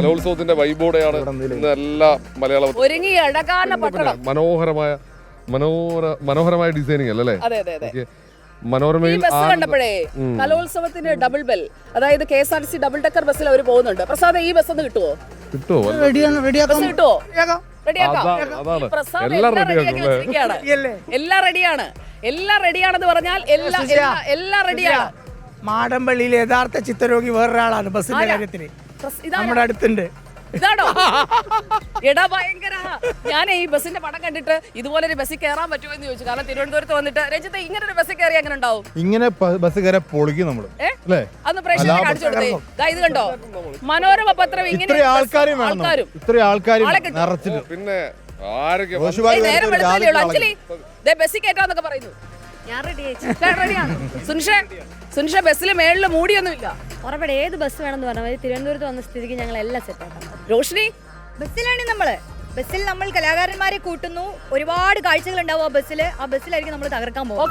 കലോത്സവത്തിന്റെ വൈബോടെയാണ് ഇന്ന് എല്ലാ മലയാളം ഒരുങ്ങി അഴകാന പട്ടണം. മനോഹരമായ ഡിസൈനിങ് അല്ലേ? മനോരമയിൽ ബസ് കണ്ടപ്പോഴേ കലോത്സവത്തിന് ഡബിൾ ബെൽ, അതായത് KSRTC ഡബിൾ ഡെക്കർ ബസ്സിൽ അവർ പോകുന്നുണ്ട്. പ്രസാദ്, ഈ ബസ് ഒന്ന് കിട്ടുമോ? കിട്ടുമോ? എല്ലാം റെഡിയാണെന്ന് പറഞ്ഞാൽ എല്ലാം റെഡിയാണ്. മാടമ്പള്ളിയിൽ യഥാർത്ഥ ചിത്തരോഗി വേറൊരാളാണ് ബസ്സിന്റെ കാര്യത്തിന് നമ്മുടെ അടുത്തുണ്ട്. ഇതാണോ? എടാ ഭയങ്കര. ഞാൻ ഈ ബസ്സിന്റെ പടം കണ്ടിട്ട് ഇതുപോലെ ഒരു ബസ്സിൽ കയറാൻ പറ്റുമോ എന്ന് ചോദിച്ചു. കാരണം തിരുവനന്തപുരത്ത് വന്നിട്ട് രഞ്ജിത്ത് ഇങ്ങനെ ഒരു ബസ്സിൽ കയറി എങ്ങനെ ഉണ്ടാവും? ഇങ്ങനെ ബസ് കയറി പൊളിക്കും നമ്മള്. അന്ന് പ്രേക്ഷകരെ കാണിച്ചു കൊടുത്തേ. ഇത് കണ്ടോ, മനോരമ പത്രം ഇങ്ങനെ ഇത്ര ആൾക്കാരും നിറച്ചിട്ട്. പിന്നെ നേരം വെളുത്തല്ലേ ഉള്ളൂ. അഞ്ജലി ബസ്സിൽ കയറ്റാന്നൊക്കെ പറയുന്നു. ഞാൻ റെഡിയാണ്. സുനിഷ ബസ്സിൽ മേളിൽ മൂടിയൊന്നുമില്ല. ഉറപ്പടെ ഏത് ബസ് വേണമെന്ന് പറഞ്ഞാൽ തിരുവനന്തപുരത്ത് വന്ന സ്ഥിതിക്ക് ഞങ്ങൾ എല്ലാം സെറ്റാക്കാം. റോഷിനി, ബസ്സിലാണ് ബസ്സിൽ നമ്മൾ കലാകാരന്മാരെ കൂട്ടുന്നു. ഒരുപാട് കാഴ്ചകൾ ഉണ്ടാവും ആ ബസ്സിലായിരിക്കും നമ്മൾ തകർക്കാൻ പോകും.